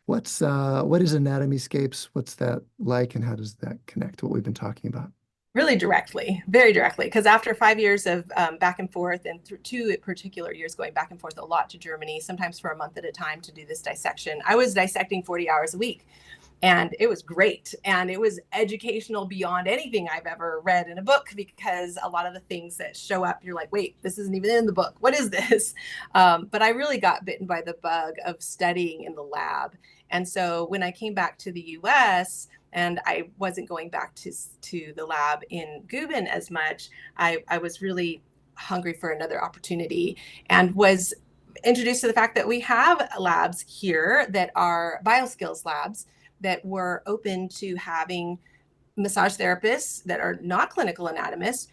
AnatomySCAPES? What's that like, and how does that connect to what we've been talking about? Really directly, very directly, because after 5 years of back and forth, and 2 particular years going back and forth a lot to Germany, sometimes for a month at a time to do this dissection, I was dissecting 40 hours a week. And it was great. And it was educational beyond anything I've ever read in a book, because a lot of the things that show up, you're like, wait, this isn't even in the book. What is this? But I really got bitten by the bug of studying in the lab. And so when I came back to the US, and I wasn't going back to the lab in Guben as much, I was really hungry for another opportunity, and was introduced to the fact that we have labs here that are BioSkills labs that were open to having massage therapists that are not clinical anatomists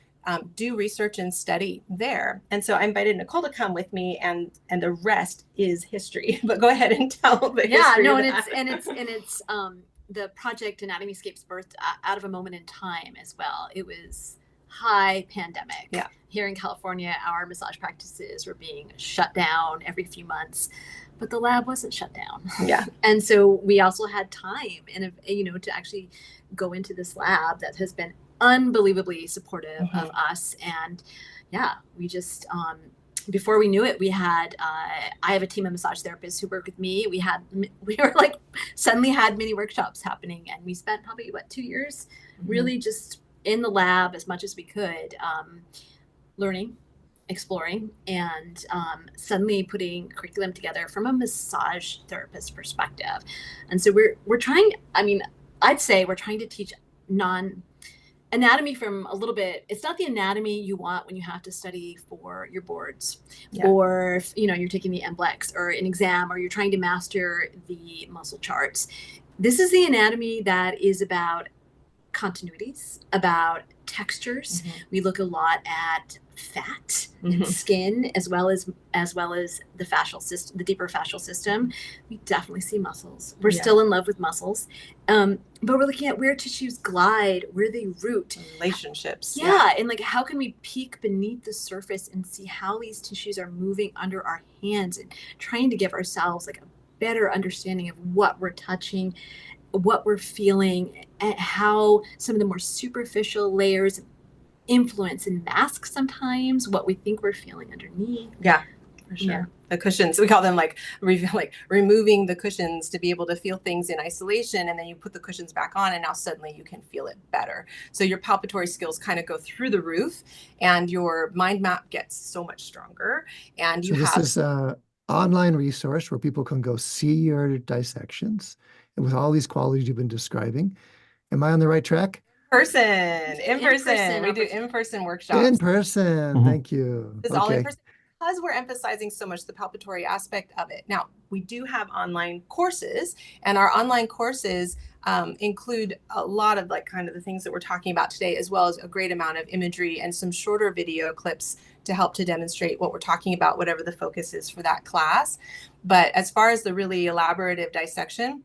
do research and study there. And so I invited Nicole to come with me, and the rest is history. But go ahead and tell the history. Yeah, no, and it's the project AnatomySCAPES birthed out of a moment in time as well. It was high pandemic. Yeah. Here in California, our massage practices were being shut down every few months, but the lab wasn't shut down. Yeah. And so we also had time, and to actually go into this lab that has been unbelievably supportive of us. And yeah, we just before we knew it, we had I have a team of massage therapists who work with me. We were suddenly had mini workshops happening, and we spent probably 2 years really just in the lab as much as we could, learning, exploring, and suddenly putting curriculum together from a massage therapist perspective. And so we're trying, I'd say we're trying to teach anatomy from a little bit. It's not the anatomy you want when you have to study for your boards, or if, you're taking the MBLEX or an exam, or you're trying to master the muscle charts. This is the anatomy that is about continuities, about textures. We look a lot at fat and skin, as well as the fascial system, the deeper fascial system. We definitely see muscles. We're still in love with muscles, but we're looking at where tissues glide, where they root, relationships. And like how can we peek beneath the surface and see how these tissues are moving under our hands, and trying to give ourselves like a better understanding of what we're touching, what we're feeling, and how some of the more superficial layers influence and mask sometimes what we think we're feeling underneath. Yeah, for sure. Yeah. The cushions, we call them like removing the cushions to be able to feel things in isolation, and then you put the cushions back on, and now suddenly you can feel it better. So your palpatory skills kind of go through the roof, and your mind map gets so much stronger. And you This is an online resource where people can go see your dissections, and with all these qualities you've been describing. Am I on the right track? In person. We do in-person workshops. In person. Thank you. It's all in person because we're emphasizing so much the palpatory aspect of it. Now, we do have online courses, and our online courses include a lot of like kind of the things that we're talking about today, as well as a great amount of imagery and some shorter video clips to help to demonstrate what we're talking about, whatever the focus is for that class. But as far as the really elaborative dissection,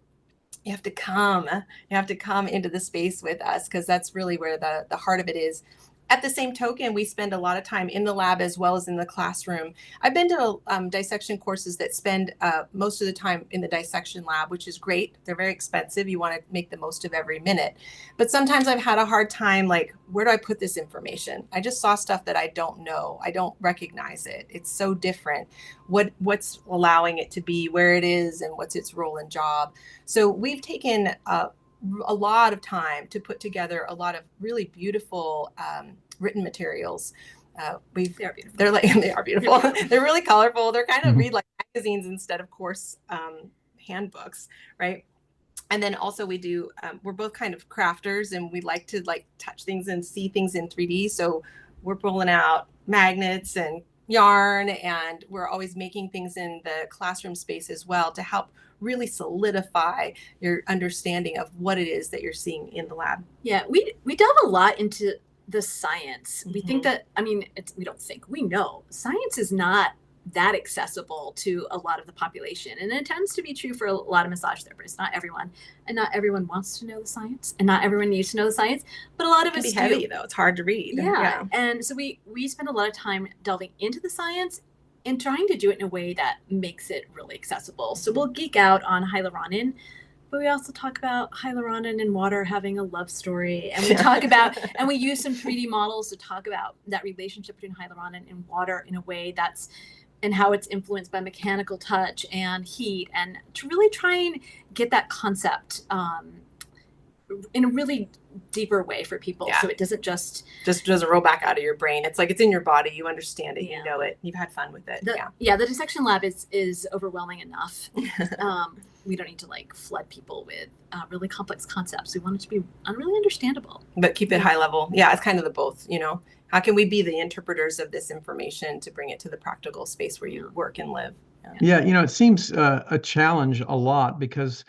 you have to come into the space with us, because that's really where the heart of it is. At the same token, we spend a lot of time in the lab as well as in the classroom. I've been to dissection courses that spend most of the time in the dissection lab, which is great. They're very expensive. You want to make the most of every minute. But sometimes I've had a hard time, like, where do I put this information? I just saw stuff that I don't know. I don't recognize it. It's so different. What's allowing it to be where it is, and what's its role and job? So we've taken a lot of time to put together a lot of really beautiful written materials. They are beautiful. They are beautiful. They're really colorful. They're kind of read like magazines instead of course handbooks, right? And then also we do, we're both kind of crafters, and we like to like touch things and see things in 3D. So we're pulling out magnets and yarn, and we're always making things in the classroom space as well to help really solidify your understanding of what it is that you're seeing in the lab. Yeah, we delve a lot into the science. We think that, we know science is not that accessible to a lot of the population. And it tends to be true for a lot of massage therapists, not everyone. And not everyone wants to know the science, and not everyone needs to know the science, but a lot of us do. It can be heavy though, it's hard to read. Yeah. And so we spend a lot of time delving into the science and trying to do it in a way that makes it really accessible. So we'll geek out on hyaluronan, but we also talk about hyaluronan and water having a love story. And we talk about, and we use some 3D models to talk about that relationship between hyaluronan and water in a way that's, and how it's influenced by mechanical touch and heat, and to really try and get that concept in a really deeper way for people. So it doesn't just doesn't roll back out of your brain. It's like it's in your body. You understand it. You know it. You've had fun with it. The dissection lab is overwhelming enough. We don't need to like flood people with really complex concepts. We want it to be really understandable, but keep it high level. Yeah, it's kind of the both. You know, how can we be the interpreters of this information to bring it to the practical space where you work and live? Yeah, it seems a challenge a lot, because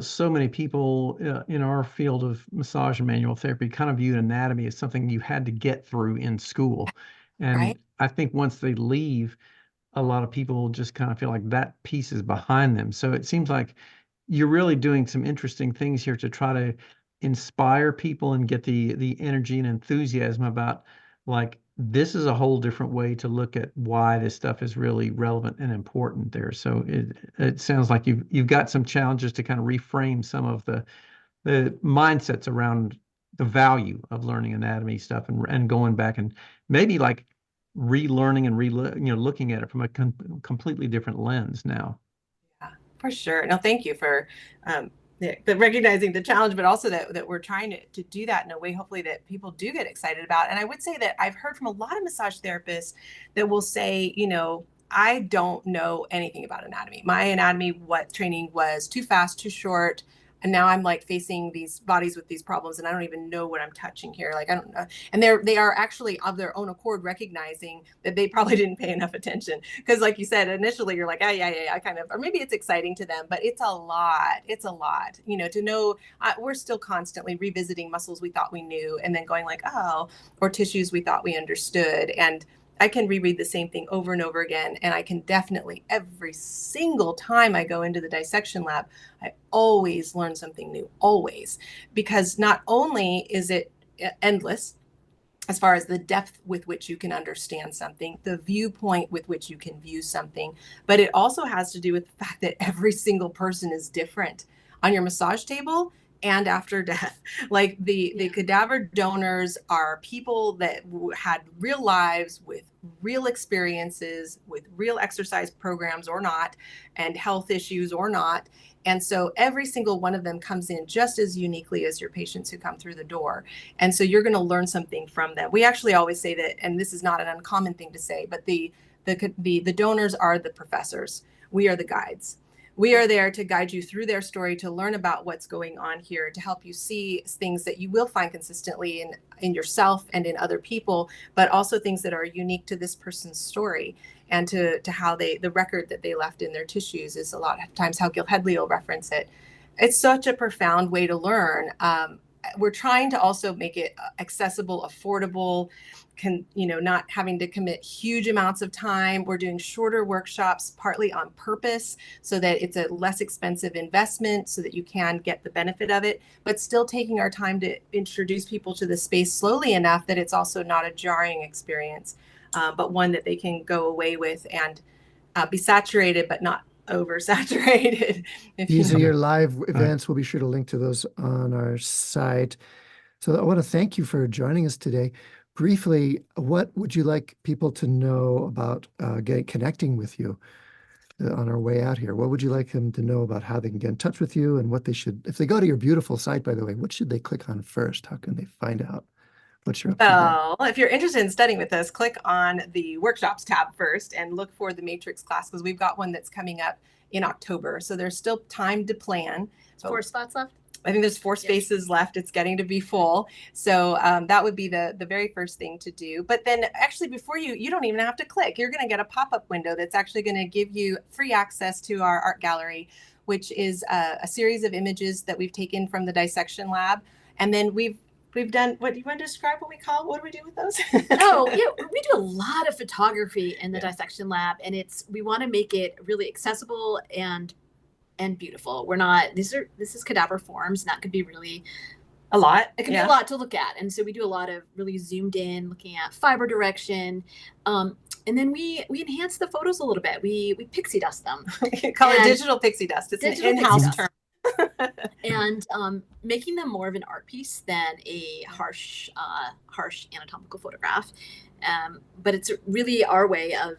so many people in our field of massage and manual therapy kind of viewed anatomy as something you had to get through in school. And I think once they leave, a lot of people just kind of feel like that piece is behind them. So it seems like you're really doing some interesting things here to try to inspire people and get the energy and enthusiasm about, like, this is a whole different way to look at why this stuff is really relevant and important there. So it sounds like you've got some challenges to kind of reframe some of the mindsets around the value of learning anatomy stuff, and going back and maybe like relearning and looking at it from a completely different lens now. Yeah, for sure. No, thank you for the recognizing the challenge, but also that we're trying to do that in a way, hopefully, that people do get excited about. And I would say that I've heard from a lot of massage therapists that will say, I don't know anything about anatomy. My anatomy, what training was too fast, too short. And now I'm like facing these bodies with these problems and I don't even know what I'm touching here. Like, I don't know. And they are actually of their own accord recognizing that they probably didn't pay enough attention. Because like you said, initially you're like, yeah, I kind of, or maybe it's exciting to them, but it's a lot. It's a lot, you know, to know. We're still constantly revisiting muscles we thought we knew and then going like, oh, or tissues we thought we understood. And I can reread the same thing over and over again. And I can definitely, every single time I go into the dissection lab, I always learn something new, always. Because not only is it endless as far as the depth with which you can understand something, the viewpoint with which you can view something, but it also has to do with the fact that every single person is different. On your massage table, and after death, like the cadaver donors are people that had real lives with real experiences, with real exercise programs or not, and health issues or not. And so every single one of them comes in just as uniquely as your patients who come through the door. And so you're going to learn something from them. We actually always say that, and this is not an uncommon thing to say, but the donors are the professors. We are the guides. We are there to guide you through their story, to learn about what's going on here, to help you see things that you will find consistently in yourself and in other people, but also things that are unique to this person's story and to how the record that they left in their tissues is a lot of times how Gil Headley will reference it. It's such a profound way to learn. We're trying to also make it accessible, affordable, not having to commit huge amounts of time. We're doing shorter workshops, partly on purpose, so that it's a less expensive investment, so that you can get the benefit of it, but still taking our time to introduce people to the space slowly enough that it's also not a jarring experience, but one that they can go away with and be saturated, but not oversaturated. These are your live events. We'll be sure to link to those on our site. So I want to thank you for joining us today. Briefly, what would you like people to know about connecting with you on our way out here? What would you like them to know about how they can get in touch with you and what they should, if they go to your beautiful site, by the way, what should they click on first? How can they find out what you're up to? Well, if you're interested in studying with us, click on the workshops tab first and look for the Matrix class, because we've got one that's coming up in October. So there's still time to plan. 4 spots left. I think there's 4 spaces left. It's getting to be full. So that would be the very first thing to do. But then actually before you don't even have to click. You're going to get a pop-up window that's actually going to give you free access to our art gallery, which is a series of images that we've taken from the dissection lab. And then we've done, what do you want to describe what do we do with those? Oh, yeah, we do a lot of photography in the dissection lab, and we want to make it really accessible and beautiful. We're not, this is cadaver forms, and that could be really a lot. It can be a lot to look at. And so we do a lot of really zoomed in, looking at fiber direction. And then we enhance the photos a little bit. We pixie dust them. We call it digital pixie dust. It's an in-house term. And making them more of an art piece than a harsh anatomical photograph. But it's really our way of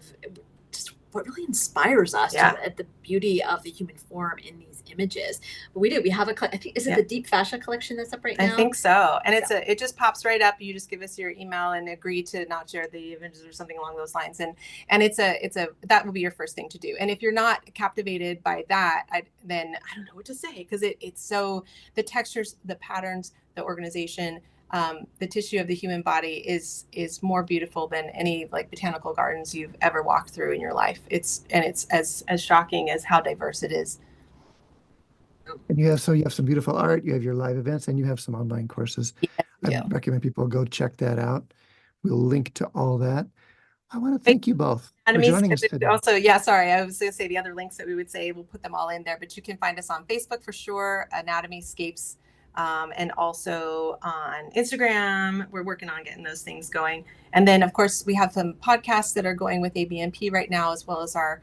just what really inspires us at the beauty of the human form in these images. But we have I think, is it the Deep Fascia collection that's up right now? I think so. And it just pops right up. You just give us your email and agree to not share the images or something along those lines. And that will be your first thing to do. And if you're not captivated by that, then I don't know what to say, because it's so, the textures, the patterns, the organization, the tissue of the human body is more beautiful than any like botanical gardens you've ever walked through in your life. It's as shocking as how diverse it is. And you have some beautiful art, you have your live events, and you have some online courses. Yes, I recommend people go check that out. We'll link to all that. I want to thank you both for joining us today. Also, sorry, I was going to say the other links that we would say, we'll put them all in there, but you can find us on Facebook for sure, AnatomySCAPES, and also on Instagram. We're working on getting those things going. And then, of course, we have some podcasts that are going with ABNP right now, as well as our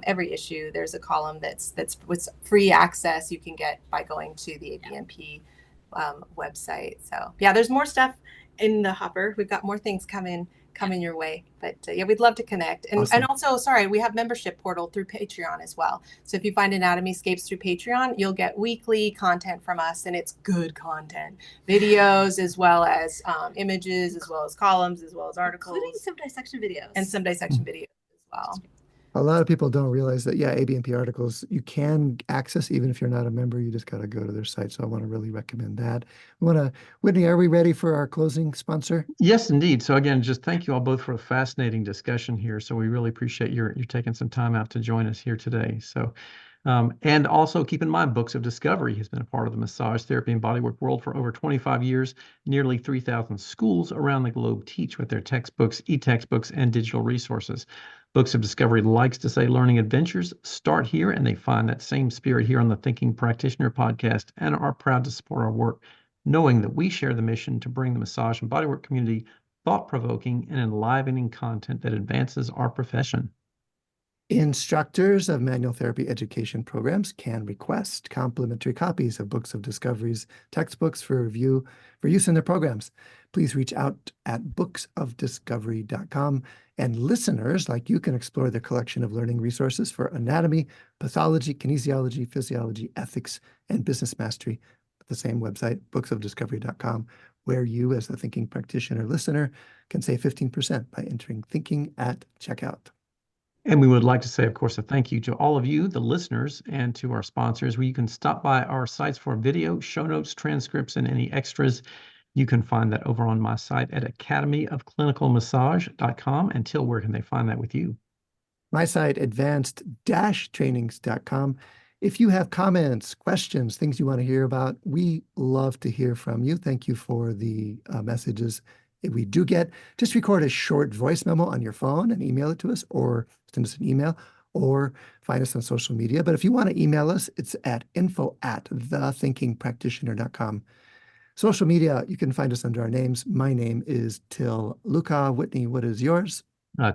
every issue. There's a column that's with free access you can get by going to the ABNP website. So there's more stuff in the hopper. We've got more things coming your way, but we'd love to connect. And Awesome. And also, we have membership portal through Patreon as well. So if you find AnatomySCAPES through Patreon, you'll get weekly content from us, and it's good content, videos as well as images, as well as columns, as well as articles, including some dissection videos and some dissection videos as well. A lot of people don't realize that, yeah, ABNP articles you can access even if you're not a member. You just got to go to their site. So I want to really recommend that. Whitney, are we ready for our closing sponsor? Yes, indeed. So again, just thank you all both for a fascinating discussion here. So we really appreciate your taking some time out to join us here today. So, and also keep in mind, Books of Discovery has been a part of the massage therapy and bodywork world for over 25 years. Nearly 3,000 schools around the globe teach with their textbooks, e-textbooks, and digital resources. Books of Discovery likes to say learning adventures start here, and they find that same spirit here on the Thinking Practitioner podcast and are proud to support our work, knowing that we share the mission to bring the massage and bodywork community thought-provoking and enlivening content that advances our profession. Instructors of manual therapy education programs can request complimentary copies of Books of Discovery's textbooks for review for use in their programs. Please reach out at booksofdiscovery.com, and listeners like you can explore their collection of learning resources for anatomy, pathology, kinesiology, physiology, ethics, and business mastery at the same website, booksofdiscovery.com, where you, as the Thinking Practitioner listener, can save 15% by entering Thinking at checkout. And we would like to say, of course, a thank you to all of you, the listeners, and to our sponsors, where you can stop by our sites for video, show notes, transcripts, and any extras. You can find that over on my site at academyofclinicalmassage.com. And Til, where can they find that with you? My site, advanced-trainings.com. If you have comments, questions, things you want to hear about, we love to hear from you. Thank you for the messages. If we do get, just record a short voice memo on your phone and email it to us, or send us an email, or find us on social media. But if you want to email us, it's at info@thethinkingpractitioner.com. Social media, you can find us under our names. My name is Til Luca. Whitney, what is yours?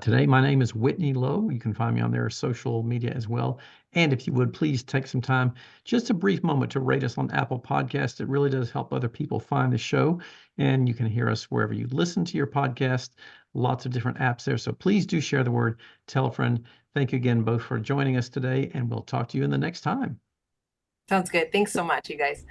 Today, my name is Whitney Lowe. You can find me on their social media as well. And if you would, please take some time, just a brief moment, to rate us on Apple Podcasts. It really does help other people find the show. And you can hear us wherever you listen to your podcast. Lots of different apps there. So please do share the word. Tell a friend. Thank you again both for joining us today, and we'll talk to you in the next time. Sounds good. Thanks so much, you guys.